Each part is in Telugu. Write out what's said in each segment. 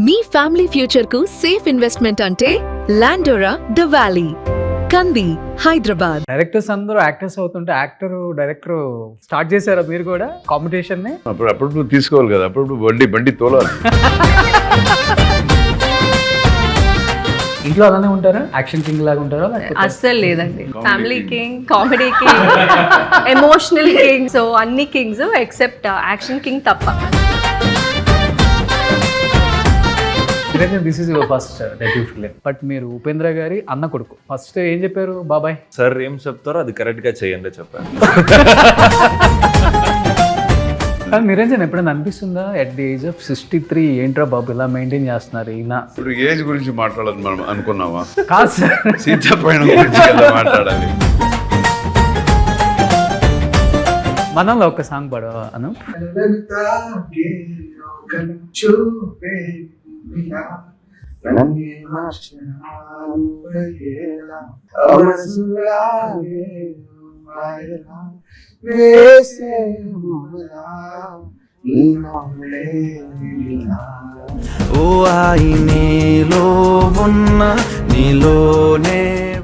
మీ ఫ్యామిలీ ఫ్యూచర్ కు సేఫ్ ఇన్వెస్ట్మెంట్ అంటే లాండోరా ద వ్యాలీ, కంది, హైదరాబాద్. డైరెక్టర్స్ అందరూ యాక్టర్స్ అవుతుంటే డైరెక్టర్ స్టార్ట్ చేశారా మీరు కూడా కాంపిటీషన్ ని? అప్పుడు తీసుకోవాలి కదా, అప్పుడు బండి తోలాలి. ఇంట్లో అలానే ఉంటారా? యాక్షన్ కింగ్ లాగా ఉంటారా? అస్సలు లేదండి. Family king, comedy king, emotional king, so అన్ని కింగ్స్ ఎక్సెప్ట్ యాక్షన్ కింగ్ తప్ప. This is your first debut film. But మీరు ఉపేంద్ర గారి అన్న కొడుకు. ఫస్ట్ ఏం చెప్పారు బాబాయ్? సార్ ఏం చెప్తారో అది కరెక్ట్ గా చేయండి చెప్పారు. నిరంజన్ ఎప్పుడైనా అనిపిస్తుందా ఎట్ ది ఏజ్ ఆఫ్ 63 ఏంట్రా బాబు ఇలా మెయింటైన్ చేస్తున్నారు ఈయన? ఇప్పుడు ఏజ్ గురించి మాట్లాడాలి మనం అనుకున్నావా? కాదు సార్, సీతాపయనం గురించి కదా మాట్లాడాలి. మనలో ఒక సాంగ్ పాడవా అను?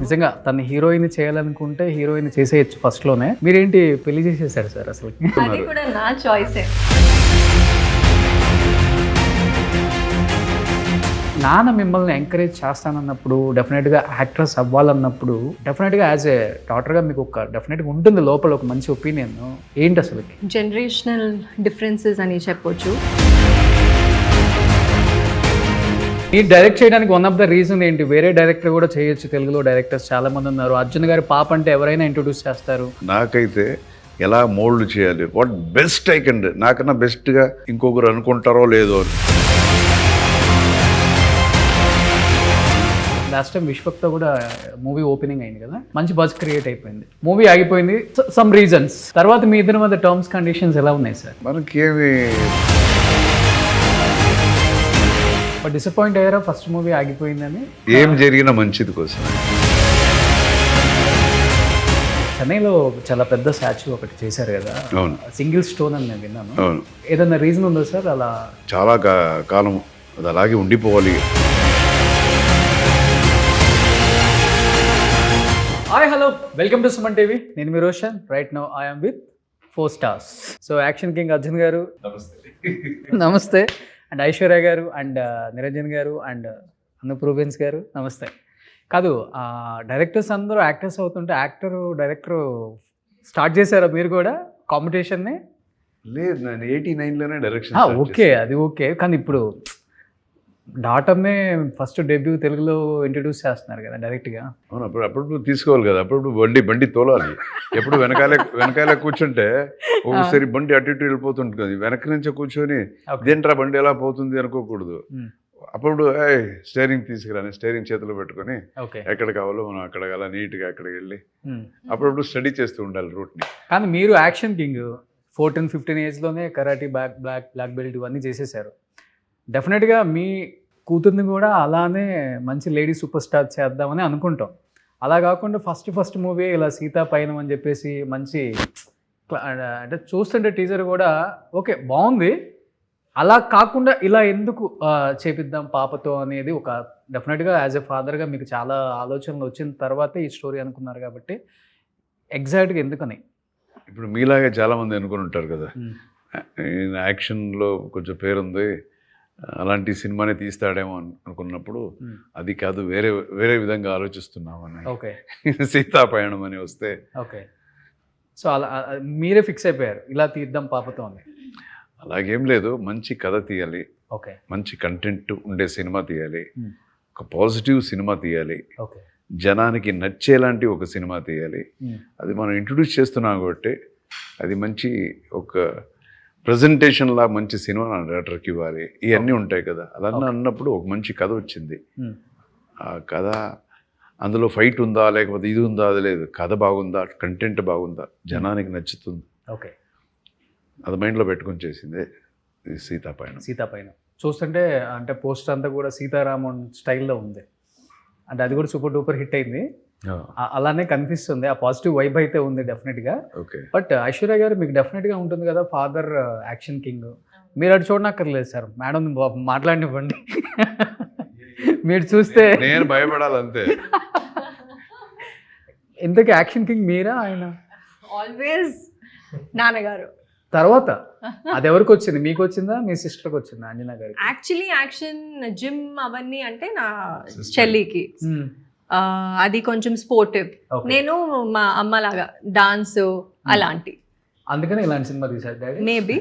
నిజంగా తన హీరోయిన్ చేయాలనుకుంటే హీరోయిన్ చేసేయచ్చు ఫస్ట్ లోనే. మీరేంటి పెళ్లి చేసేసారు సార్ అసలు? అది కూడా నా చాయిసే. నాన్న మిమ్మల్ని ఎంకరేజ్ చేస్తానన్నప్పుడు, డెఫినెట్గా యాక్ట్రెస్ అవ్వాలన్నప్పుడు, డెఫినెట్గా యాజ్ ఏ డాటర్గా మీకు ఒక డెఫినెట్గా ఉంటుంది లోపల ఒక మంచి ఒపీనియన్. ఏంటి అసలు? జనరేషనల్ డిఫరెన్సెస్ అని చెప్పొచ్చు. ఈ డైరెక్ట్ చేయడానికి వన్ ఆఫ్ ద రీజన్ ఏంటి? వేరే డైరెక్టర్ కూడా చేయొచ్చు, తెలుగులో డైరెక్టర్స్ చాలా మంది ఉన్నారు. అర్జున్ గారి పాప అంటే ఎవరైనా ఇంట్రొడ్యూస్ చేస్తారు. నాకైతే ఎలా మోల్డ్ చేయాలి, వాట్ బెస్ట్ ఐ కెన్, నాకన్నా బెస్ట్గా ఇంకొకరు అనుకుంటారో లేదో అని. లాస్ట్ టైం విశ్వక్తో కూడా మూవీ ఓపెనింగ్ అయింది కదా, మంచి బజ్ క్రియేట్ అయిపోయింది. మూవీ ఆగిపోయింది సమ్ రీజన్స్. తర్వాత మీ ఇద్దరి మధ్య టర్మ్స్ కండిషన్స్ ఎలా ఉన్నాయి సార్? మనకేమి డిసప్పాయింట్ అయ్యారా ఫస్ట్ మూవీ ఆగిపోయిందని? ఏం జరిగినా మంచిది కోసం. చెన్నైలో చాలా పెద్ద స్టాచ్యూ ఒకటి చేశారు కదా, అవును, సింగిల్ స్టోన్ అని నేను విన్నాను. అవును. ఏదన్నా రీజన్ ఉందా సార్ అలా? చాలా కాలం అది అలాగే ఉండిపోవాలి. Hi hello, welcome to Suman TV. నేను మీ Roshan. Right now I'm with 4 stars. So action king Arjun గారు నమస్తే, అండ్ ఐశ్వర్య గారు, అండ్ నిరంజన్ గారు, అండ్ అనూప్ రూబెన్స్ గారు నమస్తే. కాదు, డైరెక్టర్స్ అందరూ యాక్టర్స్ అవుతుంటే డైరెక్టర్ స్టార్ట్ చేశారా మీరు కూడా కాంపిటీషన్ని? లేదు, నేను 89లోనే డైరెక్షన్. ఓకే, అది ఓకే. కానీ ఇప్పుడు డాటర్నే ఫస్ట్ డెబ్యూ తెలుగులో ఇంట్రడ్యూస్ చేస్తున్నారు కదా డైరెక్ట్గా. అవును, అప్పుడు తీసుకోవాలి కదా, అప్పుడు బండి తోలాలి. ఎప్పుడు వెనకాల కూర్చుంటే ఒకసారి బండి అటు ఇటు వెళ్ళిపోతుంటుంది కదా, వెనక నుంచే కూర్చొని ఇదేంట్రా బండి ఎలా పోతుంది అనుకోకూడదు. అప్పుడు స్టీరింగ్ తీసుకురాని, స్టీరింగ్ చేతిలో పెట్టుకొని ఎక్కడ కావాలో మనం అక్కడ అలా నీట్గా అక్కడికి వెళ్ళి అప్పుడప్పుడు స్టడీ చేస్తూ ఉండాలి రూట్ని. కానీ మీరు యాక్షన్ కింగ్ 14-15 ఏజ్లోనే కరాటీ బ్లాక్ బెల్ట్ ఇవన్నీ చేసేసారు. డెఫినెట్గా మీ కూతుర్ని కూడా అలానే మంచి లేడీ సూపర్ స్టార్ చేద్దామని అనుకుంటాం. అలా కాకుండా ఫస్ట్ మూవీ ఇలా సీతాపయనం అని చెప్పేసి మంచి అంటే చూస్తుంటే టీజర్ కూడా ఓకే బాగుంది. అలా కాకుండా ఇలా ఎందుకు చేపిద్దాం పాపతో అనేది ఒక డెఫినెట్గా యాజ్ ఎ ఫాదర్గా మీకు చాలా ఆలోచనలు వచ్చిన తర్వాతే ఈ స్టోరీ అనుకున్నారు కాబట్టి ఎగ్జాక్ట్గా ఎందుకని? ఇప్పుడు మీలాగే చాలామంది అనుకుని ఉంటారు కదా, యాక్షన్లో కొంచెం పేరుంది, అలాంటి సినిమానే తీస్తాడేమో అనుకున్నప్పుడు అది కాదు, వేరే విధంగా ఆలోచిస్తున్నామని. ఓకే, సీతాపయనం అని వస్తే ఓకే. సో అలా మీరే ఫిక్స్ అయిపోయారు ఇలా తీద్దాం పాపతో అని? అలాగేం లేదు, మంచి కథ తీయాలి, ఓకే, మంచి కంటెంట్ ఉండే సినిమా తీయాలి, ఒక పాజిటివ్ సినిమా తీయాలి, ఓకే, జనానికి నచ్చేలాంటి ఒక సినిమా తీయాలి. అది మనం ఇంట్రొడ్యూస్ చేస్తున్నాం కాబట్టి అది మంచి ఒక ప్రజెంటేషన్లా మంచి సినిమా నా డైరెక్టర్కి ఇవ్వాలి. ఇవన్నీ ఉంటాయి కదా, అలా అన్నప్పుడు ఒక మంచి కథ వచ్చింది. ఆ కథ అందులో ఫైట్ ఉందా లేకపోతే ఇది ఉందా, అది లేదు, కథ బాగుందా, కంటెంట్ బాగుందా, జనానికి నచ్చుతుంది, ఓకే, అది మైండ్లో పెట్టుకొని చేసిందే సీతాపయనం. చూస్తుంటే అంటే పోస్టర్ అంతా కూడా సీతారామన్ స్టైల్లో ఉంది, అంటే అది కూడా సూపర్ డూపర్ హిట్ అయింది. అలానే కనిపిస్తుంది, ఆ పాజిటివ్ వైబ్ అయితే ఉంది డెఫినెట్గా. బట్ ఐశ్వర్య గారు మీకు డెఫినెట్గా ఉంటుంది కదా, ఫాదర్ యాక్షన్ కింగ్, మీరు అటు చూడనక్కర్లేదు సార్, మేడం మాట్లాడినివ్వండి. మీరు చూస్తే నేను భయపడాలంతే. ఇంతకీ యాక్షన్ కింగ్ మీరా ఆయన? ఆల్వేస్ నాన్నగారు. తర్వాత అది ఎవరికి వచ్చింది, మీకు వచ్చిందా మీ సిస్టర్కి వచ్చిందా అంజనా గారికి? యాక్చువల్లీ యాక్షన్ జిమ్ అవన్నీ అంటే నా చెల్లికి. అది కొంచెం స్పోర్టివ్. Okay. నేను మా అమ్మలాగా డాన్స్ అలాంటి. అందుకని ఇలాంటి సినిమా తీశారు డాడీ మేబీ.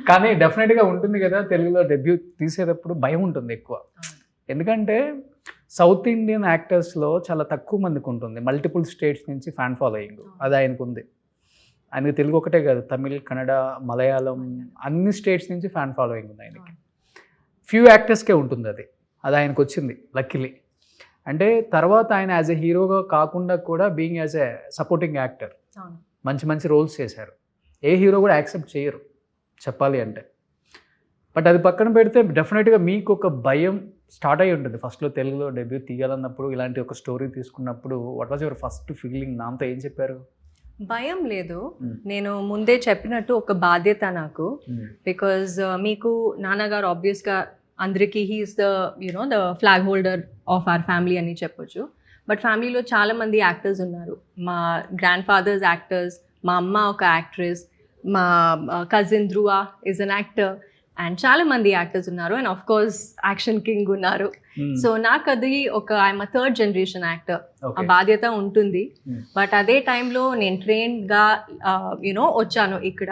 కానీ డెఫినెట్గా ఉంటుంది కదా, తెలుగులో డెబ్యూ తీసేటప్పుడు భయం ఉంటుంది ఎక్కువ. ఎందుకంటే సౌత్ ఇండియన్ యాక్టర్స్లో చాలా తక్కువ మందికి ఉంటుంది మల్టిపుల్ స్టేట్స్ నుంచి ఫ్యాన్ ఫాలోయింగ్. అది ఆయనకు ఉంది. ఆయనకి తెలుగు ఒకటే కాదు, తమిళ్, కన్నడ, మలయాళం అన్ని స్టేట్స్ నుంచి ఫ్యాన్ ఫాలోయింగ్ ఉంది ఆయనకి. ఫ్యూ యాక్టర్స్కే ఉంటుంది అది. అది ఆయనకు వచ్చింది లక్కీలీ. అంటే తర్వాత ఆయన యాజ్ ఎ హీరోగా కాకుండా కూడా being as a supporting actor మంచి మంచి రోల్స్ చేశారు. ఏ హీరో కూడా యాక్సెప్ట్ చేయరు చెప్పాలి అంటే. బట్ అది పక్కన పెడితే డెఫినెట్గా మీకు ఒక భయం స్టార్ట్ అయ్యి ఉంటుంది ఫస్ట్లో తెలుగులో డెబ్యూ తీయాలన్నప్పుడు. ఇలాంటి ఒక స్టోరీ తీసుకున్నప్పుడు what was your first feeling? నాతో ఏం చెప్పారు? భయం లేదు, నేను ముందే చెప్పినట్టు ఒక బాధ్యత నాకు. బికాజ్ మీకు నాన్నగారు ఆబ్వియస్గా అందరికీ he is the you know the flag holder of our family అని చెప్పొచ్చు. బట్ ఫ్యామిలీలో చాలామంది యాక్టర్స్ ఉన్నారు. మా గ్రాండ్ ఫాదర్స్ యాక్టర్స్, మా అమ్మ ఒక యాక్ట్రెస్, మా cousin Dhruva is an actor, and చాలామంది యాక్టర్స్ ఉన్నారు. And of course action king ఉన్నారు. సో నాకు అది ఒక I'm a third generation actor, ఆ బాధ్యత ఉంటుంది. బట్ అదే టైంలో నేను ట్రైన్డ్గా యునో వచ్చాను ఇక్కడ.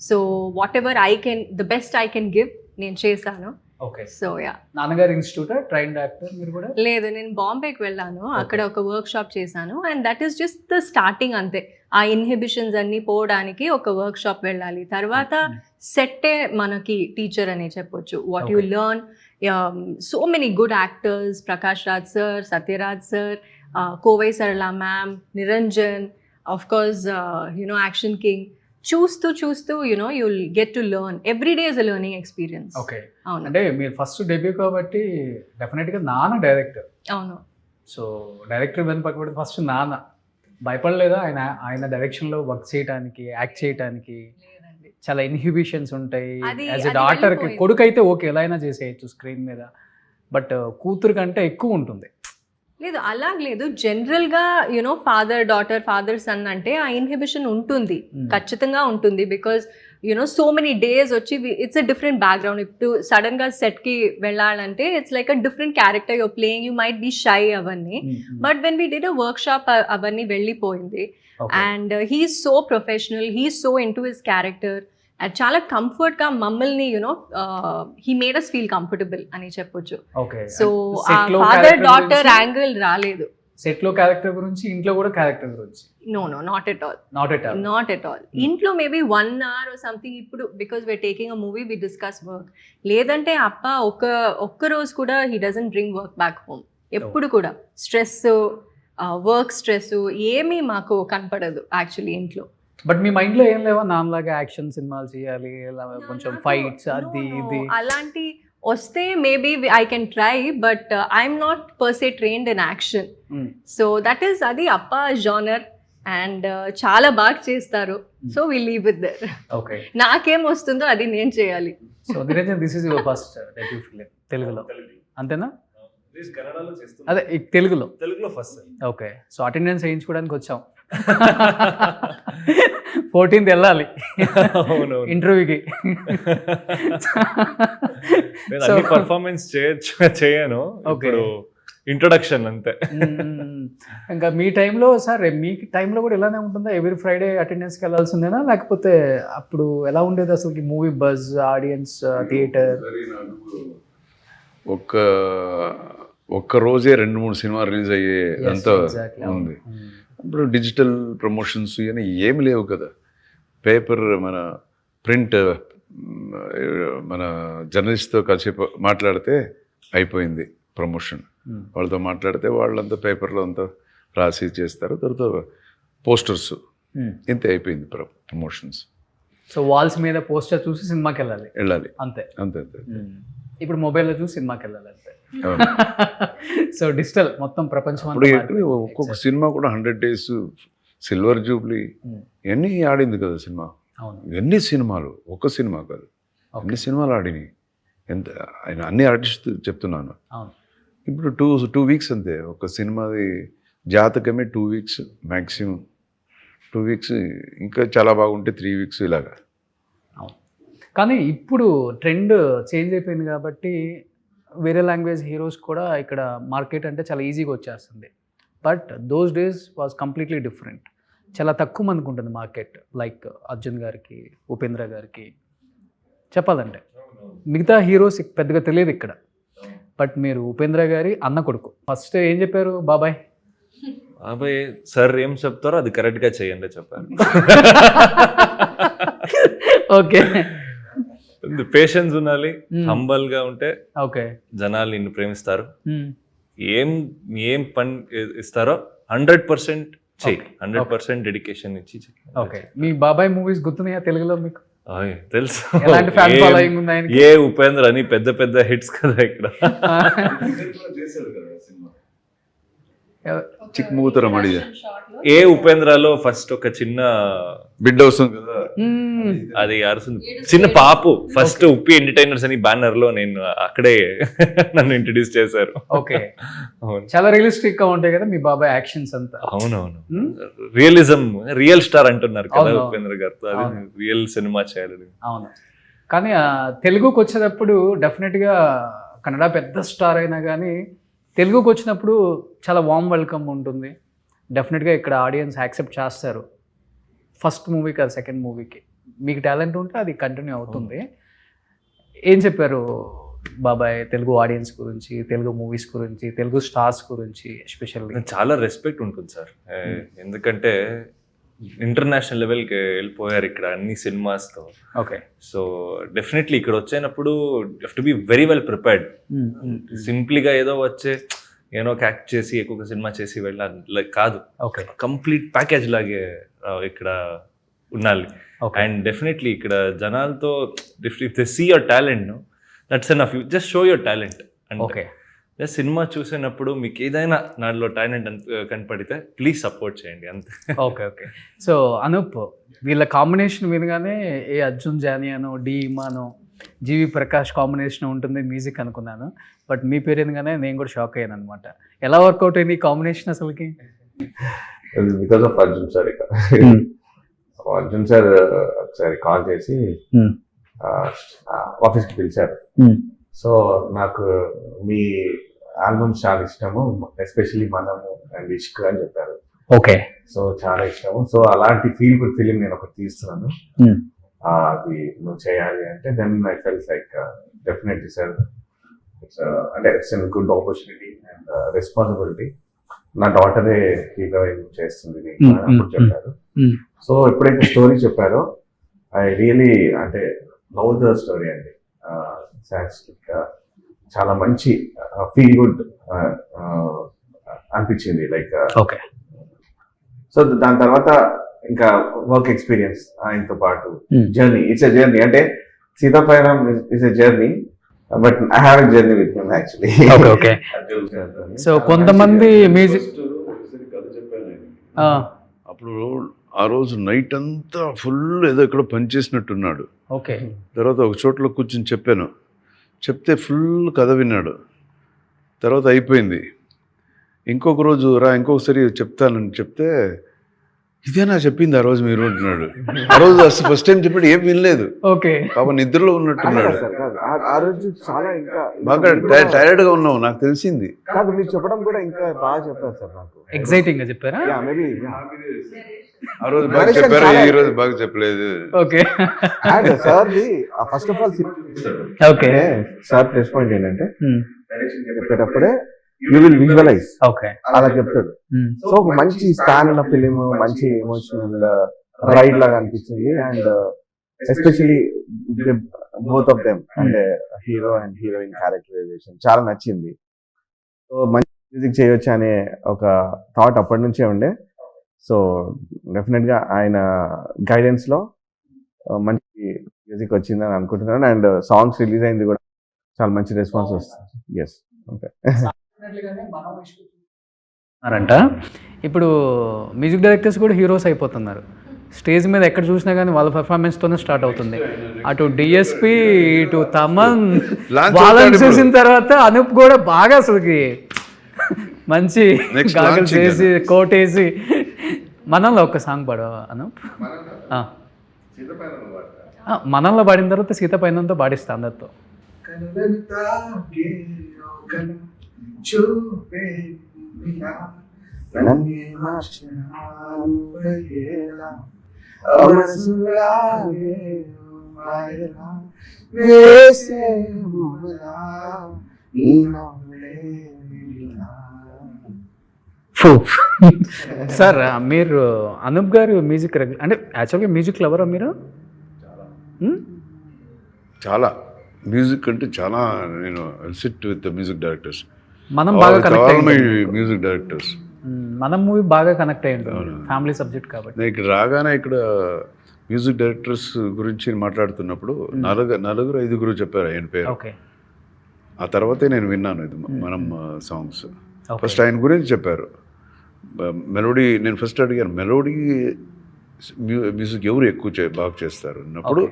So what ever I can, the best I can give నేను చేశాను. ఓకే. So yeah. నాన్నగారు ఇన్స్టిట్యూట్ ట్రైన్డ్ యాక్టర్ మీరు కూడా? లేదు, నేను బాంబేకి వెళ్ళాను, అక్కడ ఒక వర్క్ షాప్ చేశాను. And that is just the starting అంతే. ఆ ఇన్హిబిషన్స్ అన్నీ పోవడానికి ఒక వర్క్ షాప్ వెళ్ళాలి. తర్వాత సెట్టే మనకి టీచర్ అనే చెప్పొచ్చు. What you learn, so many good actors, Prakash Raj sir, Sathyaraj sir, Kovai Sarala ma'am, Niranjan, of course you know action king. చూస్తూ you know you'll get to learn. Every day is a learning experience. Okay. అవును. అంటే మీరు ఫస్ట్ డెబ్యూ కాబట్టి డెఫినెట్గా నాన్న డైరెక్టర్. అవును. సో డైరెక్టర్ వెన్ పక్కబడి ఫస్ట్ నాన్న భయపడలేదా ఆయన డైరెక్షన్లో వర్క్ చేయడానికి, యాక్ట్ చేయడానికి? చాలా ఇన్హిబిషన్స్ ఉంటాయి. యాజ్ ఎ డాటర్కి, కొడుకు అయితే ఓకే ఎలా అయినా చేసేయచ్చు స్క్రీన్ మీద, బట్ కూతురు కంటే ఎక్కువ ఉంటుంది. లేదు, అలాగలేదు. జనరల్గా you know father daughter, father son అంటే ఆ ఇన్హిబిషన్ ఉంటుంది, ఖచ్చితంగా ఉంటుంది. Because you know so many days వచ్చి ఇట్స్ అ డిఫరెంట్ బ్యాక్గ్రౌండ్. ఇప్పుడు సడన్గా సెట్కి వెళ్ళాలంటే it's like a different character your playing, you might be shy అవన్నీ. But when we did a workshop అవన్నీ వెళ్ళిపోయింది. And he's so professional, he's so into his character. And చాలా కంఫర్ట్గా మమ్మల్ని you know he made us feel comfortable అని చెప్పొచ్చు. సో ఫాదర్ డాటర్ యాంగిల్ రాలేదు. సెట్లో క్యారెక్టర్ గురించి, ఇంట్లో కూడా క్యారెక్టర్ గురించి? No, not at all. ఇంట్లో మేబీ 1 hour or something. ఇప్పుడు because we are taking a movie, we discuss work. లేదంటే అప్ప ఒక్క రోజు కూడా he doesn't bring work back home. ఎప్పుడు కూడా స్ట్రెస్, వర్క్ స్ట్రెస్ ఏమీ మాకు కనపడదు యాక్చువల్లీ ఇంట్లో. బట్ మీ మైండ్లో ఏం లేవా నాన్నలాగా యాక్షన్ సినిమాలు చేయాలి, కొంచెం ఫైట్స్ అది ఇది అలాంటి వస్తే maybe I can try, but I'm not per se trained in action. So that is అది అప్ప జానర్. అండ్ చాలా బాగా చేస్తారు. సో వి లీవ్ విత్ దర్. ఓకే. నాకేం వస్తుందో అది నేను చేయాలి. So Niranjan, this is your first debut film తెలుగులో, అంతేనా? అదే తెలుగులో ఫస్ట్. ఓకే. సో అటెండెన్స్ వేయించుకోవడానికి వచ్చాం. 14th వెళ్ళాలి ఇంటర్వ్యూకి. పర్ఫార్మెన్స్ చేయను, ఇప్పుడు ఇంట్రొడక్షన్ అంతే. ఇంకా మీ టైంలో సార్, మీ టైంలో కూడా ఇలానే ఉంటుందా? ఎవ్రీ ఫ్రైడే అటెండెన్స్కి వెళ్ళాల్సిందేనా, లేకపోతే అప్పుడు ఎలా ఉండేది అసలు మూవీ బజ్, ఆడియన్స్, థియేటర్? ఒక్క రోజే 2-3 సినిమా రిలీజ్ అయ్యే అంతా ఉంది. ఇప్పుడు డిజిటల్ ప్రమోషన్స్ ఇవన్నీ ఏమి లేవు కదా. పేపర్, మన ప్రింట్, మన జర్నలిస్ట్తో కాసేపు మాట్లాడితే అయిపోయింది ప్రమోషన్. వాళ్ళతో మాట్లాడితే వాళ్ళంతా పేపర్లో అంతా రాసి చేస్తారు. తర్వాత పోస్టర్స్, ఇంతే అయిపోయింది ప్రమోషన్స్. సో వాల్స్ మీద పోస్టర్ చూసి సినిమాకి వెళ్ళాలి అంతే. ఇప్పుడు మొబైల్లో చూసి సినిమాకి వెళ్ళాలి అంతే. సో డిజిటల్ మొత్తం ప్రపంచం. ఒక్కొక్క సినిమా కూడా 100 days, సిల్వర్ జూబ్లీ ఇవన్నీ ఆడింది కదా సినిమా. అవును. ఎన్ని సినిమాలు, ఒక్క సినిమా కాదు, అన్ని సినిమాలు ఆడినాయి. ఎంత ఆయన అన్ని ఆర్టిస్ట్ చెప్తున్నాను. అవును. ఇప్పుడు టూ వీక్స్ అంతే ఒక సినిమాది జాతకమే 2 వీక్స్ మ్యాక్సిమం, 2 వీక్స్, ఇంకా చాలా బాగుంటే 3 వీక్స్ ఇలాగా. అవును. కానీ ఇప్పుడు ట్రెండ్ చేంజ్ అయిపోయింది కాబట్టి వేరే లాంగ్వేజ్ హీరోస్ కూడా ఇక్కడ మార్కెట్ అంటే చాలా ఈజీగా వచ్చేస్తుంది. But those days was completely different. చాలా తక్కువ మందికి ఉంటుంది మార్కెట్. లైక్ అర్జున్ గారికి, ఉపేంద్ర గారికి చెప్పాలంటే మిగతా హీరోస్ పెద్దగా తెలియదు ఇక్కడ. బట్ మీరు ఉపేంద్ర గారి అన్న కొడుకు. ఫస్ట్ ఏం చెప్పారు బాబాయ్? బాబాయ్ సార్ ఏం చెప్తారో అది కరెక్ట్గా చేయండి చెప్పారు. ఓకే. పేషెన్స్ ఉండాలి, హంబల్ గా ఉంటే ఓకే జనాలు నిన్ను ప్రేమిస్తారు. ఏం పని ఇస్తారో 100% చెయ్యి, 100% డెడికేషన్ ఇచ్చి. ఓకే. మీ బాబాయ్ మూవీస్ గుర్తున్నాయా తెలుగులో మీకు? తెలుసు. ఎలాంటి ఫ్యాన్ ఫాలోయింగ్ ఉంది ఆయనకి? ఏ ఉపేంద్ర అని పెద్ద పెద్ద హిట్స్ కదా ఇక్కడ. చిక్మూతరం అడిగా ఏ ఉపేంద్రలో ఫస్ట్ ఒక చిన్న బిడ్డ వస్తుంది కదా, అది అరుస్తుంది చిన్న పాపు. ఫస్ట్ ఉప్పి ఎంటర్టైనర్స్ అని బ్యానర్ లో నేను అక్కడే నన్ను ఇంట్రడ్యూస్ చేశారు. ఓకే. చాలా రియలిస్టిక్ గా ఉంటాయి కదా మీ బాబాయ్ యాక్షన్స్ అంతా. అవునవును, రియలిజం, రియల్ స్టార్ అంటున్నారు కదా ఉపేంద్ర గారితో. అది రియల్ సినిమా చేయాలి. అవును. కానీ తెలుగుకి వచ్చేటప్పుడు డెఫినెట్గా కన్నడ పెద్ద స్టార్ అయినా కానీ తెలుగుకి వచ్చినప్పుడు చాలా వామ్ వెల్కమ్ ఉంటుంది. డెఫినెట్గా ఇక్కడ ఆడియన్స్ యాక్సెప్ట్ చేస్తారు. ఫస్ట్ మూవీకి అది సెకండ్ మూవీకి మీకు టాలెంట్ ఉంటే అది కంటిన్యూ అవుతుంది. ఏం చెప్పారు బాబాయ్ తెలుగు ఆడియన్స్ గురించి, తెలుగు మూవీస్ గురించి, తెలుగు స్టార్స్ గురించి ఎస్పెషల్లీ? చాలా రెస్పెక్ట్ ఉంటుంది సార్. ఎందుకంటే ఇంటర్నేషనల్ లెవెల్కి వెళ్ళిపోయారు ఇక్కడ అన్ని సినిమాస్తో. ఓకే. సో డెఫినెట్లీ ఇక్కడ వచ్చేటప్పుడు to be very well prepared. సింప్లీగా ఏదో వచ్చే ఏదో యాక్ట్ చేసి ఎక్కువ సినిమా చేసి వెళ్ళాలి కాదు. ఓకే. కంప్లీట్ ప్యాకేజ్ లాగే ఇక్కడ ఉండాలి. అండ్ డెఫినెట్లీ ఇక్కడ జనాలతో if they see your talent, that's enough. You just show your talent. Okay. Cinema చూసినప్పుడు మీకు ఏదైనా నాలో టాలెంట్ కనపడితే ప్లీజ్ సపోర్ట్ చేయండి అంతే. ఓకే. ఓకే. సో అనూప్, వీళ్ళ కాంబినేషన్ వినగానే ఏ అర్జున్ జానియానో, డి ఇమానో, జీవి ప్రకాష్ కాంబినేషన్ ఉంటుంది మ్యూజిక్ అనుకున్నాను. బట్ మీ పేరు ఎందుకనే నేను కూడా షాక్ అయ్యాను అనమాట. ఎలా వర్కౌట్ అయింది ఈ కాంబినేషన్ అసలుకి? Because of Arjun sir. ఇక అర్జున్ సార్ ఒకసారి కాల్ చేసి ఆఫీస్కి పిలిచారు. సో నాకు మీ ఆల్బమ్స్ చాలా ఇష్టము, ఎస్పెషల్లీ మనము అండ్ ఇష్క్ అని చెప్పారు. ఓకే. సో చాలా ఇష్టము. సో అలాంటి ఫీల్ గుడ్ ఫిలిం నేను ఒకటి తీస్తున్నాను, అది నువ్వు చేయాలి అంటే then I felt like definitely sir, అంటే it's a good opportunity and responsibility. నా డాటరే హీరోయిన్ చేస్తుంది అప్పుడు చెప్పారు. సో ఎప్పుడైతే స్టోరీ చెప్పారో ఐ రియలీ అంటే లవ్ ద స్టోరీ అండి. చాలా మంచి ఫీల్ గుడ్ అనిపించింది లైక్. ఓకే. సో దాని తర్వాత ఇంకా వర్క్ ఎక్స్పీరియన్స్ ఆయనతో పాటు జర్నీ, ఇట్స్ ఎ జర్నీ. అంటే సీతాపైరం is a journey, but I have a journey with him actually. Okay. So కొంతమంది మ్యూజిక్ కథ చెప్పాను అప్పుడు. ఆ రోజు నైట్ అంతా ఫుల్ ఏదో ఇక్కడ పనిచేసినట్టున్నాడు. ఓకే. తర్వాత ఒక చోట్ల కూర్చొని చెప్పాను, చెప్తే ఫుల్ కథ విన్నాడు. తర్వాత అయిపోయింది. ఇంకొక రోజు రా ఇంకొకసారి చెప్తానని చెప్తే, ఇదేనా చెప్పింది ఆ రోజు మీరు అంటున్నాడు. ఆ రోజు అసలు ఫస్ట్ టైం చెప్పాడు, ఏం వినలేదు. ఓకే. పాప నిద్రలో ఉన్నట్టున్నాడు. ఆ రోజు చాలా ఇంకా బాగా టైర్డ్ గా ఉన్నావు నాకు తెలిసింది. కాదు, మీరు చెప్పడం కూడా ఇంకా బాగా చెప్పారు సార్. నాకు ఎక్సైటింగ్ గా చెప్పారా? మేబీ ఆ రోజు బాగా చెప్పారు, ఈ రోజు బాగా చెప్పలేదు. Okay. Sir first of all okay. Sir plus point ఏంటంటే చెప్పేటప్పుడే యూ విల్ విజువలైజ్. ఓకే. అలా చెప్తాడు. సో ఒక మంచి స్టాన్ ఉన్న ఫిలిం, మంచి ఎమోషనల్ రైడ్ లాగా అనిపించింది. And especially both of them అంటే హీరో అండ్ హీరోయిన్ క్యారెక్టరైజేషన్ చాలా నచ్చింది. సో మంచి మ్యూజిక్ చేయొచ్చు అనే ఒక థాట్ అప్పటి నుంచే ఉండే. సో డెఫినెట్గా ఆయన గైడెన్స్లో మంచి మ్యూజిక్ వచ్చిందని అనుకుంటున్నాను. అండ్ సాంగ్స్ రిలీజ్ అయింది కూడా చాలా మంచి రెస్పాన్స్ వస్తుంది. ఎస్. ఓకే. ఇప్పుడు మ్యూజిక్ డైరెక్టర్స్ కూడా హీరోస్ అయిపోతున్నారు. స్టేజ్ మీద ఎక్కడ చూసినా కానీ వాళ్ళ పెర్ఫార్మెన్స్తోనే స్టార్ట్ అవుతుంది. అటు డిఎస్పి ఇటు తమన్ Launch వాళ్ళని అవుతాడు చూసిన తర్వాత అనూప్ కూడా బాగా అసలుకి మంచి Next గాగల్స్ launching వేసి కోట్ వేసి మనంలో ఒక సాంగ్ పాడవా అనూప్? మనంలో పాడిన తర్వాత సీత పైనంతో పాడిస్తా అందరితో. సార్ మీరు అనూప్ గారు మ్యూజిక్ అంటే యాక్చువల్గా మ్యూజిక్ లవరా మీరు? చాలా మ్యూజిక్ అంటే చాలా నేను సిట్ విత్ మ్యూజిక్ డైరెక్టర్స్, మనం బాగా కనెక్ట్ అయ్యి మ్యూజిక్ డైరెక్టర్స్. మనం మూవీ బాగా కనెక్ట్ అయ్యి ఉంటుంది, ఫ్యామిలీ సబ్జెక్ట్ కాబట్టి. నేను ఇక్కడ రాగానే ఇక్కడ మ్యూజిక్ డైరెక్టర్స్ గురించి మాట్లాడుతున్నప్పుడు నలుగురు ఐదుగురు చెప్పారు ఆయన పేరు. ఓకే. ఆ తర్వాతే నేను విన్నాను ఇది మనం సాంగ్స్. ఫస్ట్ ఆయన గురించి చెప్పారు. మెలోడీ నేను ఫస్ట్ అడిగాను, మెలోడీ మ్యూజిక్ ఎవరు ఎక్కువ బాగా చేస్తారు అన్నప్పుడు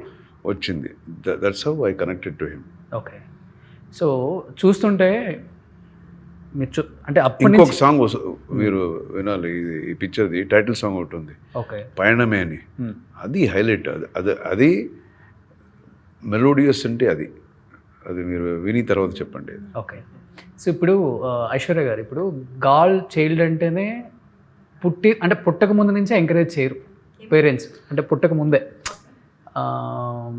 వచ్చింది. That's how I connected to him. Okay. So చూస్తుంటే మీరు అంటే అప్పటి ఇంకొక నుంచి సాంగ్ మీరు వినాలి, ఈ పిక్చర్ది టైటిల్ సాంగ్ ఒకటి ఉంది, ఓకే పయనమే అని. అది హైలైట్. అది మెలోడియస్ అంటే అది మీరు విని తర్వాత చెప్పండి. ఓకే. సో ఇప్పుడు ఐశ్వర్య గారు, ఇప్పుడు గర్ల్ చైల్డ్ అంటేనే పుట్టక ముందు నుంచే ఎంకరేజ్ చేయరు పేరెంట్స్, అంటే పుట్టక ముందే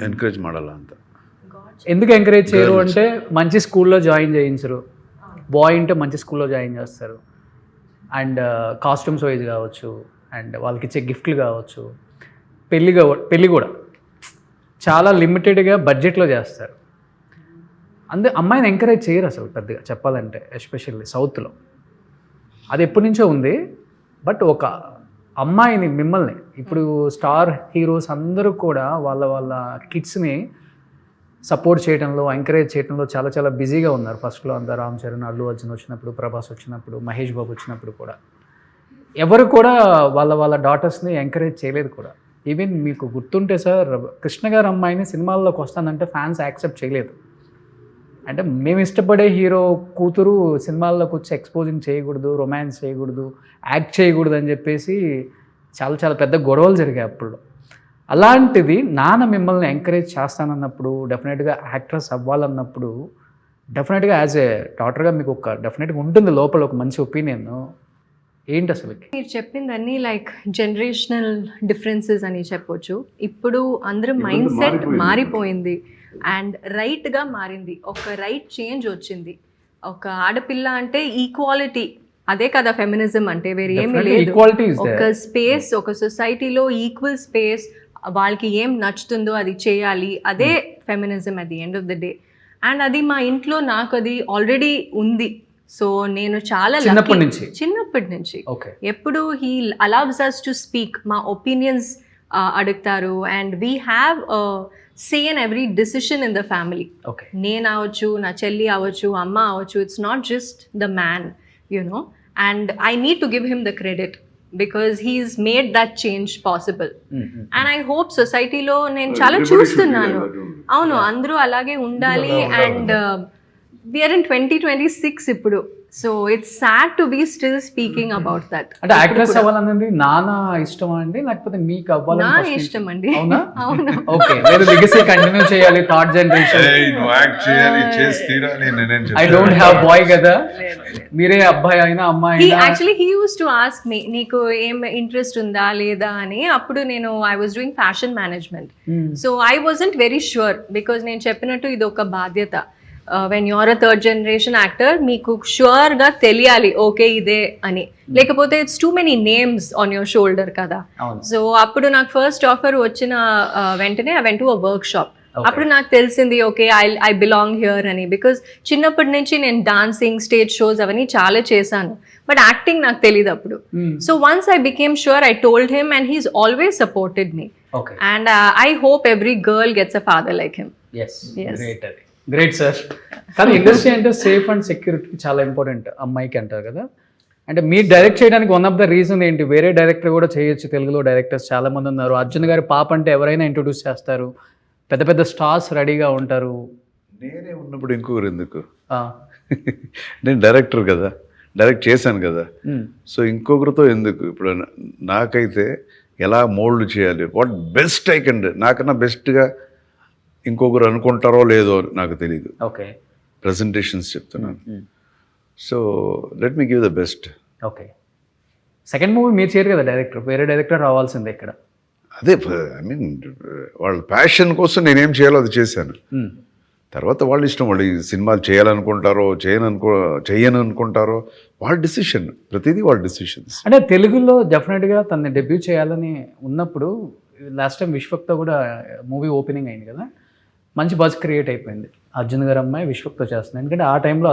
ఎంకరేజ్ ಮಾಡಲ್ಲ అంత. ఎందుకు ఎంకరేజ్ చేయరు అంటే మంచి స్కూల్లో జాయిన్ చేయించరు, బాయ్ ఉంటే మంచి స్కూల్లో జాయిన్ చేస్తారు, అండ్ కాస్ట్యూమ్స్ వైజ్ కావచ్చు, అండ్ వాళ్ళకి ఇచ్చే గిఫ్ట్లు కావచ్చు, పెళ్ళి కూడా చాలా లిమిటెడ్గా బడ్జెట్లో చేస్తారు. అమ్మాయిని ఎంకరేజ్ చేయరు అసలు పెద్దగా చెప్పాలంటే, ఎస్పెషల్లీ సౌత్లో. అది ఎప్పటి నుంచో ఉంది. బట్ ఒక అమ్మాయిని, మిమ్మల్ని ఇప్పుడు స్టార్ హీరోస్ అందరూ కూడా వాళ్ళ కిడ్స్ని సపోర్ట్ చేయడంలో, ఎంకరేజ్ చేయడంలో చాలా చాలా బిజీగా ఉన్నారు. ఫస్ట్లో అంతా రామ్ చరణ్, అల్లు అర్జున్ వచ్చినప్పుడు, ప్రభాస్ వచ్చినప్పుడు, మహేష్ బాబు వచ్చినప్పుడు కూడా ఎవరు కూడా వాళ్ళ డాటర్స్ని ఎంకరేజ్ చేయలేదు కూడా. ఈవెన్ మీకు గుర్తుంటే సార్, కృష్ణ గారు అమ్మాయిని సినిమాల్లోకి వస్తానంటే ఫ్యాన్స్ యాక్సెప్ట్ చేయలేదు. అంటే మేము ఇష్టపడే హీరో కూతురు సినిమాల్లోకి వచ్చి ఎక్స్పోజింగ్ చేయకూడదు, రొమాన్స్ చేయకూడదు, యాక్ట్ చేయకూడదు అని చెప్పేసి చాలా చాలా పెద్ద గొడవలు జరిగాయి అప్పుడు. అలాంటిది నాన్న మిమ్మల్ని ఎంకరేజ్ చేస్తానన్నప్పుడు, డెఫినెట్గా యాక్ట్రెస్ అవ్వాలన్నప్పుడు, డెఫినెట్గా యాజ్ ఏ డాటర్గా మీకు ఒక డెఫినెట్గా ఉంటుంది లోపల ఒక మంచి ఒపీనియన్. ఏంటి అసలు మీరు చెప్పిందన్నీ లైక్ జనరేషనల్ డిఫరెన్సెస్ అని చెప్పొచ్చు. ఇప్పుడు అందరూ మైండ్ సెట్ మారిపోయింది అండ్ రైట్గా మారింది. ఒక రైట్ చేంజ్ వచ్చింది. ఒక ఆడపిల్ల అంటే ఈక్వాలిటీ, అదే కదా ఫెమినిజం అంటే, వేరే ఏమీ లేదు. ఒక స్పేస్, ఒక సొసైటీలో ఈక్వల్ స్పేస్, వాళ్ళకి ఏం నచ్చుతుందో అది చేయాలి, అదే feminism at the end of the day. And అది మా ఇంట్లో నాకు అది ఆల్రెడీ ఉంది. సో నేను చాలా చిన్నప్పటి నుంచి ఎప్పుడు he allows us to speak, మా ఒపీనియన్స్ అడుగుతారు, and we have say in every decision in the family. నేను అవ్వచ్చు, నా చెల్లి అవ్వచ్చు, అమ్మ అవ్వచ్చు, it's not just the man, you know. And I need to give him the credit because he's made that change possible. And I hope సొసైటీలో నేను చాలా చూస్తున్నాను, అవును అందరూ అలాగే ఉండాలి. అండ్ వీఆర్ ఇన్ 2026 ఇప్పుడు. So it's sad to be still speaking about that. అంటే యాక్ట్రెస్ అవ్వాలన్నది నాన్న ఇష్టం అండి, లేకపోతే మీకు అవ్వాలి? నా ఇష్టం అండి. అవునా? ఓకే. మీరు లెగసీ కంటిన్యూ చేయాలి, third generation. I don't have boy కదా, మీరే అబ్బాయి అయినా అమ్మాయి అయినా. Actually he use to ask me, నీకు ఏం ఇంట్రెస్ట్ ఉందా లేదా అని. అప్పుడు నేను I was doing fashion management. So I wasn't very sure because నేను చెప్పినట్టు ఇది ఒక బాధ్యత. When you're a third generation actor, మీకు ష్యూర్గా తెలియాలి ఓకే ఇదే అని, లేకపోతే it's too many names on your shoulder కదా. సో అప్పుడు నాకు ఫస్ట్ ఆఫర్ వచ్చిన వెంటనే I went to a work shop. అప్పుడు నాకు తెలిసింది ఓకే ఐ బిలాంగ్ హియర్ అని. బికాజ్ చిన్నప్పటి నుంచి నేను డాన్సింగ్, స్టేజ్ షోస్ అవన్నీ చాలా చేశాను, బట్ యాక్టింగ్ నాకు తెలియదు అప్పుడు. So once I became sure, I told him and he's always supported me. And I hope every girl gets a father like him. Great sir. కానీ ఇండస్ట్రీ అంటే సేఫ్ అండ్ సెక్యూరిటీ చాలా ఇంపార్టెంట్ అమ్మాయికి అంటారు కదా. అంటే మీరు డైరెక్ట్ చేయడానికి వన్ ఆఫ్ ద రీజన్ ఏంటి? వేరే డైరెక్టర్ కూడా చేయొచ్చు, తెలుగులో డైరెక్టర్స్ చాలా మంది ఉన్నారు. అర్జున్ గారి పాప అంటే ఎవరైనా ఇంట్రొడ్యూస్ చేస్తారు, పెద్ద పెద్ద స్టార్స్ రెడీగా ఉంటారు. నేనే ఉన్నప్పుడు ఇంకొకరు ఎందుకు? ఆ, నేను డైరెక్టర్ కదా, డైరెక్ట్ చేశాను కదా, ఉమ్, సో ఇంకొకరితో ఎందుకు? ఇప్పుడు నాకైతే ఎలా మోల్డ్ చేయాలి, వాట్ బెస్ట్ ఐ కెన్, నాకన్నా బెస్ట్గా ఇంకొకరు అనుకుంటారో లేదో నాకు తెలియదు. ఓకే, ప్రజెంటేషన్స్ చెప్తున్నాను. So let me give the best. Okay. Second movie మీరు చేయరు కదా డైరెక్టర్, వేరే డైరెక్టర్ రావాల్సిందే ఇక్కడ. అదే ఐ మీన్ వాళ్ళ ప్యాషన్ కోసం నేనేం చేయాలో అది చేశాను. ఉమ్, తర్వాత వాళ్ళ ఇష్టం, వాళ్ళు ఈ సినిమాలు చేయాలనుకుంటారో చేయను అనుకుంటారో వాళ్ళ డిసిషన్, ప్రతిదీ వాళ్ళ డిసిషన్స్. అంటే తెలుగులో డెఫినెట్గా తనని డెబ్యూ చేయాలని ఉన్నప్పుడు లాస్ట్ టైం విశ్వక్తో కూడా మూవీ ఓపెనింగ్ అయింది కదా, మంచి బజ్ క్రియేట్ అయిపోయింది. అర్జున్ గారు అమ్మాయి విశ్వక్తో చేస్తుంది, ఎందుకంటే ఆ టైంలో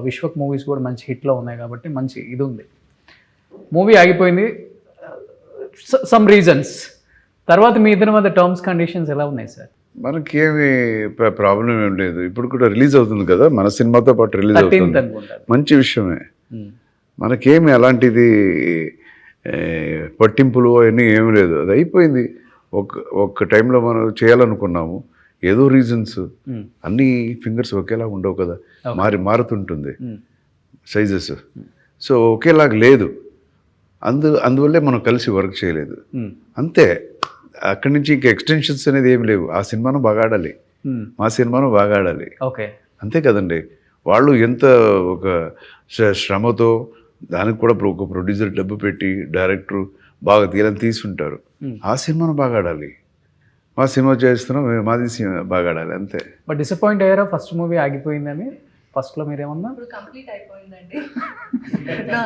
విశ్వక్ మూవీస్ కూడా మంచి హిట్లో ఉన్నాయి కాబట్టి మంచి ఇది ఉంది. మూవీ ఆగిపోయింది సమ్ రీజన్స్. తర్వాత మీ ఇద్దరి మధ్య టర్మ్స్ కండిషన్స్ ఎలా ఉన్నాయి సార్? మనకేమి ప్రాబ్లం ఏం లేదు. ఇప్పుడు కూడా రిలీజ్ అవుతుంది కదా, మన సినిమాతో పాటు రిలీజ్ 13th అవుతుంది, అనుకుంటారు. మంచి విషయమే. మనకేమి అలాంటిది పట్టింపులు అవన్నీ ఏమి లేదు, అది అయిపోయింది. ఒక టైంలో మనం చేయాలనుకున్నాము, ఏదో రీజన్స్, అన్ని ఫింగర్స్ ఒకేలా ఉండవు కదా, మారుతుంటుంది సైజెస్, సో ఒకేలాగా లేదు. అందువల్లే మనం కలిసి వర్క్ చేయలేదు, అంతే. అక్కడి నుంచి ఇంకా ఎక్స్టెన్షన్స్ అనేది ఏమి లేవు. ఆ సినిమాను బాగా ఆడాలి, మా సినిమాను బాగా ఆడాలి, ఓకే, అంతే కదండి. వాళ్ళు ఎంత ఒక శ్రమతో దానికి కూడా ఒక ప్రొడ్యూసర్ డబ్బు పెట్టి డైరెక్టర్ బాగా తీయాలని తీసుంటారు. ఆ సినిమాను బాగా ఆడాలి, మా సినిమా చేస్తున్నాం, మాది సినిమా బాగా ఆడాలి, అంతే. బట్ డిసప్పాయింట్ అయ్యారా ఫస్ట్ మూవీ ఆగిపోయిందని? ఫస్ట్లో మీరేమన్నా? ఇప్పుడు కంప్లీట్ అయిపోయిందండి,